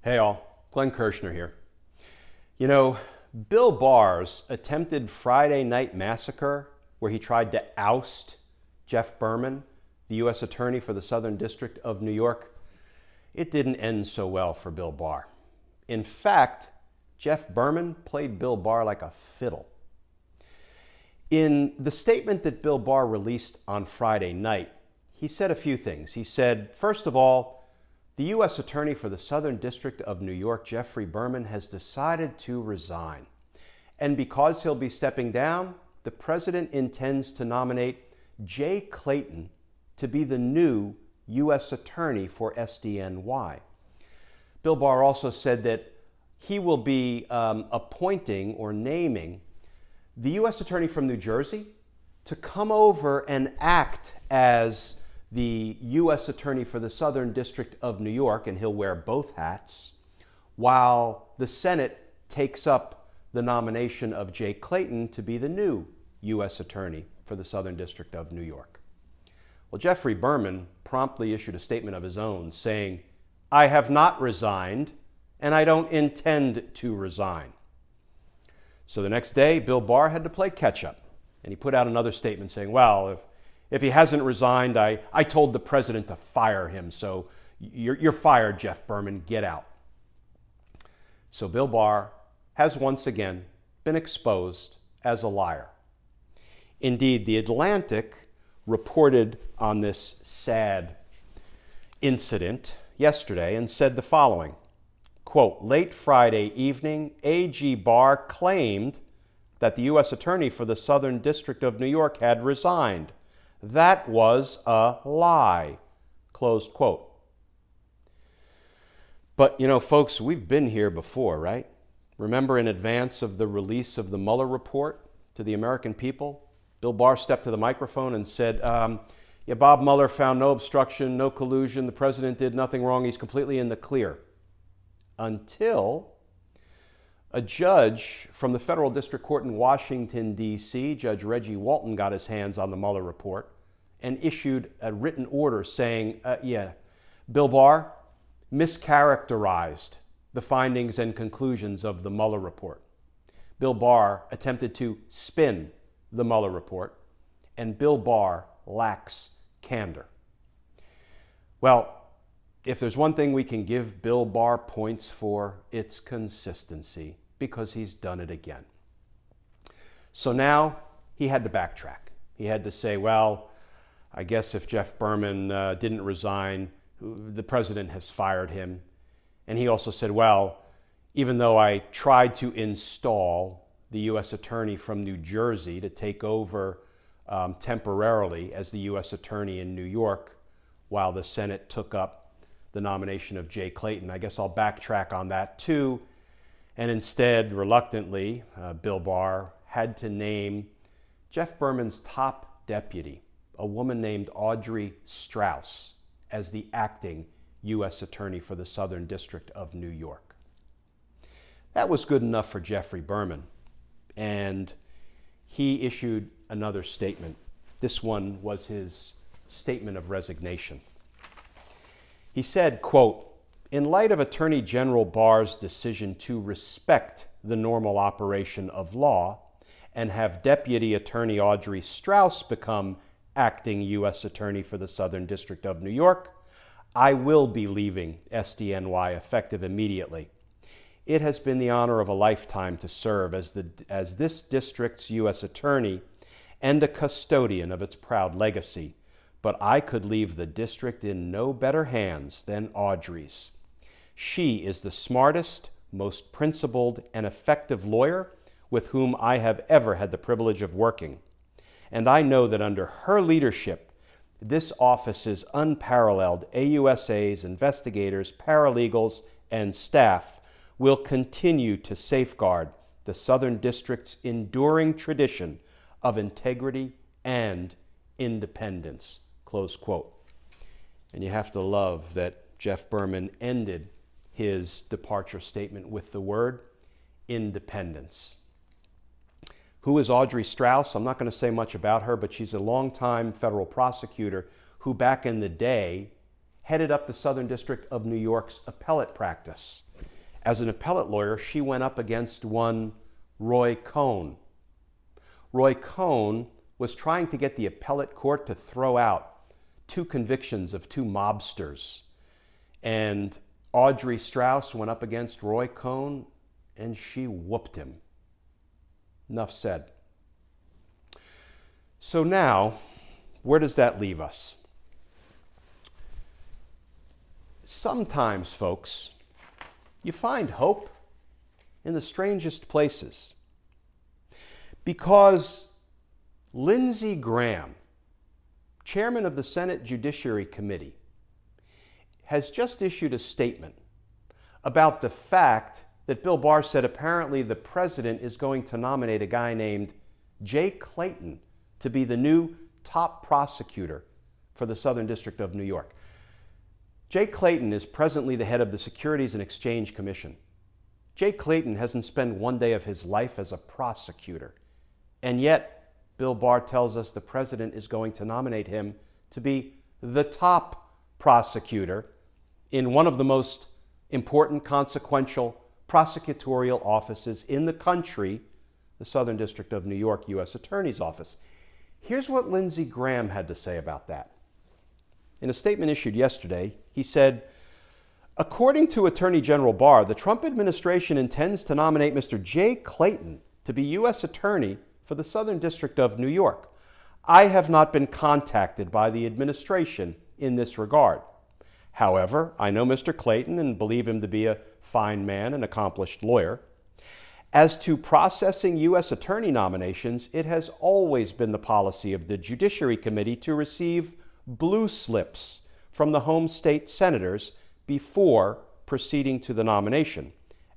Hey all, Glenn Kirshner here. You know, Bill Barr's attempted Friday night massacre, where he tried to oust Jeff Berman, the U.S. Attorney for the Southern District of New York, it didn't end so well for Bill Barr. In fact, Jeff Berman played Bill Barr like a fiddle. In the statement that Bill Barr released on Friday night, he said a few things. He said, first of all, the U.S. Attorney for the Southern District of New York, Geoffrey Berman, has decided to resign. And because he'll be stepping down, the president intends to nominate Jay Clayton to be the new U.S. Attorney for SDNY. Bill Barr also said that he will be appointing or naming the U.S. Attorney from New Jersey to come over and act as the U.S. Attorney for the Southern District of New York, and he'll wear both hats, while the Senate takes up the nomination of Jay Clayton to be the new U.S. Attorney for the Southern District of New York. Well, Geoffrey Berman promptly issued a statement of his own saying, "I have not resigned, and I don't intend to resign." So the next day, Bill Barr had to play catch-up, and he put out another statement saying, well, if he hasn't resigned, I told the president to fire him, so you're fired, Jeff Berman, get out. So Bill Barr has once again been exposed as a liar. Indeed, The Atlantic reported on this sad incident yesterday and said the following, quote, late Friday evening, A.G. Barr claimed that the U.S. Attorney for the Southern District of New York had resigned. That was a lie, closed quote. But, you know, folks, we've been here before, right? Remember, in advance of the release of the Mueller report to the American people, Bill Barr stepped to the microphone and said, Bob Mueller found no obstruction, no collusion. The president did nothing wrong. He's completely in the clear. Until a judge from the Federal District Court in Washington, D.C., Judge Reggie Walton, got his hands on the Mueller report and issued a written order saying, Bill Barr mischaracterized the findings and conclusions of the Mueller report. Bill Barr attempted to spin the Mueller report, and Bill Barr lacks candor. Well, if there's one thing we can give Bill Barr points for, it's consistency, because he's done it again. So now he had to backtrack. He had to say, well, I guess if Jeff Berman didn't resign, the president has fired him. And he also said, well, even though I tried to install the U.S. Attorney from New Jersey to take over temporarily as the U.S. Attorney in New York while the Senate took up the nomination of Jay Clayton, I guess I'll backtrack on that too. And instead, reluctantly, Bill Barr had to name Jeff Berman's top deputy, a woman named Audrey Strauss, as the acting U.S. Attorney for the Southern District of New York. That was good enough for Geoffrey Berman, and he issued another statement. This one was his statement of resignation. He said, quote, in light of Attorney General Barr's decision to respect the normal operation of law and have Deputy Attorney Audrey Strauss become acting U.S. Attorney for the Southern District of New York, I will be leaving SDNY effective immediately. It has been the honor of a lifetime to serve as this district's U.S. Attorney and a custodian of its proud legacy, but I could leave the district in no better hands than Audrey's. She is the smartest, most principled, and effective lawyer with whom I have ever had the privilege of working. And I know that under her leadership, this office's unparalleled AUSAs, investigators, paralegals, and staff will continue to safeguard the Southern District's enduring tradition of integrity and independence, close quote. And you have to love that Jeff Berman ended his departure statement with the word independence. Who is Audrey Strauss? I'm not going to say much about her, but she's a longtime federal prosecutor who back in the day headed up the Southern District of New York's appellate practice. As an appellate lawyer, she went up against one Roy Cohn. Roy Cohn was trying to get the appellate court to throw out 2 convictions of 2 mobsters. And Audrey Strauss went up against Roy Cohn and she whooped him. Enough said. So now, where does that leave us? Sometimes, folks, you find hope in the strangest places. Because Lindsey Graham, chairman of the Senate Judiciary Committee, has just issued a statement about the fact that Bill Barr said apparently the president is going to nominate a guy named Jay Clayton to be the new top prosecutor for the Southern District of New York. Jay Clayton is presently the head of the Securities and Exchange Commission. Jay Clayton hasn't spent one day of his life as a prosecutor. And yet, Bill Barr tells us the president is going to nominate him to be the top prosecutor in one of the most important, consequential prosecutorial offices in the country, the Southern District of New York U.S. Attorney's Office. Here's what Lindsey Graham had to say about that. In a statement issued yesterday, he said, according to Attorney General Barr, the Trump administration intends to nominate Mr. Jay Clayton to be U.S. Attorney for the Southern District of New York. I have not been contacted by the administration in this regard. However, I know Mr. Clayton and believe him to be a fine man and accomplished lawyer. As to processing U.S. attorney nominations, it has always been the policy of the Judiciary Committee to receive blue slips from the home state senators before proceeding to the nomination.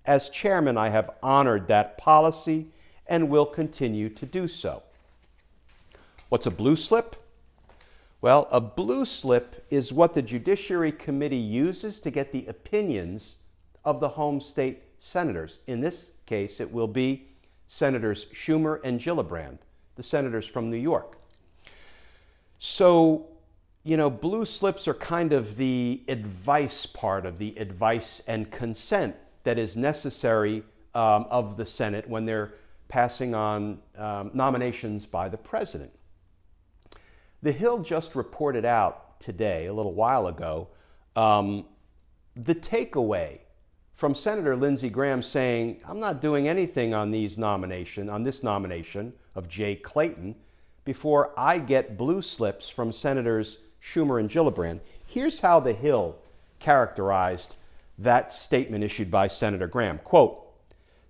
As chairman, I have honored that policy and will continue to do so. What's a blue slip? Well, a blue slip is what the Judiciary Committee uses to get the opinions of the home state senators. In this case, it will be Senators Schumer and Gillibrand, the senators from New York. So, blue slips are kind of the advice part of the advice and consent that is necessary of the Senate when they're passing on nominations by the president. The Hill just reported out today, a little while ago, the takeaway from Senator Lindsey Graham saying, I'm not doing anything on this nomination of Jay Clayton before I get blue slips from Senators Schumer and Gillibrand. Here's how the Hill characterized that statement issued by Senator Graham. Quote,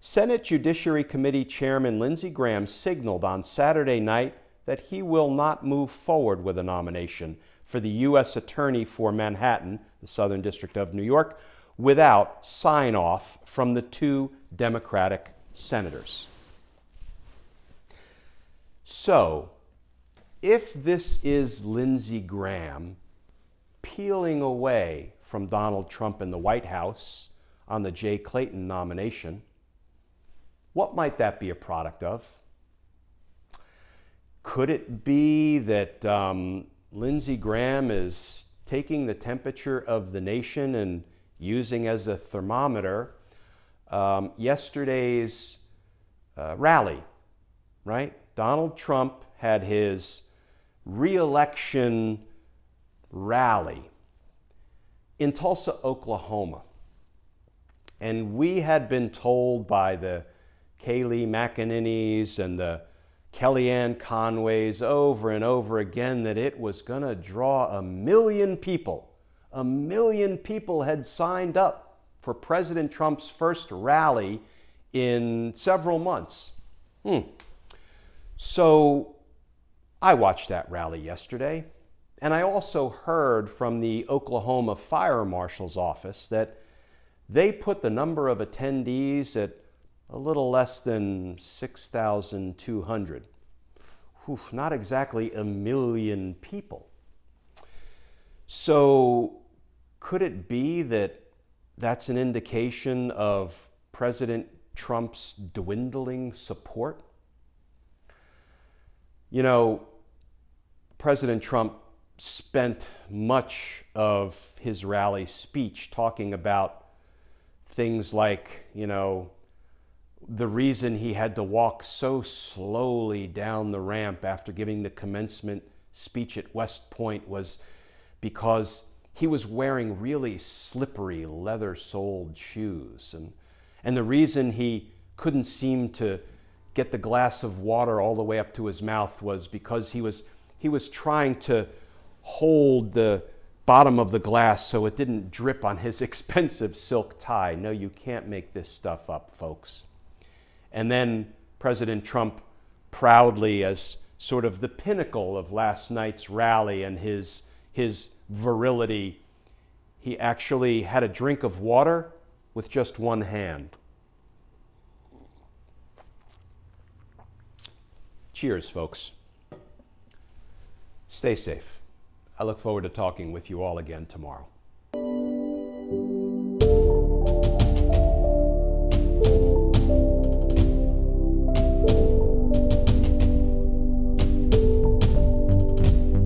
Senate Judiciary Committee Chairman Lindsey Graham signaled on Saturday night that he will not move forward with a nomination for the U.S. Attorney for Manhattan, the Southern District of New York, without sign-off from the 2 Democratic senators. So, if this is Lindsey Graham peeling away from Donald Trump in the White House on the Jay Clayton nomination, what might that be a product of? Could it be that Lindsey Graham is taking the temperature of the nation and using as a thermometer yesterday's rally, right? Donald Trump had his re-election rally in Tulsa, Oklahoma. And we had been told by the Kayleigh McEnany's and the Kellyanne Conways over and over again that it was going to draw 1 million people. 1 million people had signed up for President Trump's first rally in several months. So I watched that rally yesterday, and I also heard from the Oklahoma Fire Marshal's office that they put the number of attendees at a little less than 6,200. Not exactly 1 million people. So could it be that that's an indication of President Trump's dwindling support? President Trump spent much of his rally speech talking about things like, the reason he had to walk so slowly down the ramp after giving the commencement speech at West Point was because he was wearing really slippery leather-soled shoes. And the reason he couldn't seem to get the glass of water all the way up to his mouth was because he was trying to hold the bottom of the glass so it didn't drip on his expensive silk tie. No, you can't make this stuff up, folks. And then President Trump proudly, as sort of the pinnacle of last night's rally and his virility, he actually had a drink of water with just one hand. Cheers, folks. Stay safe. I look forward to talking with you all again tomorrow.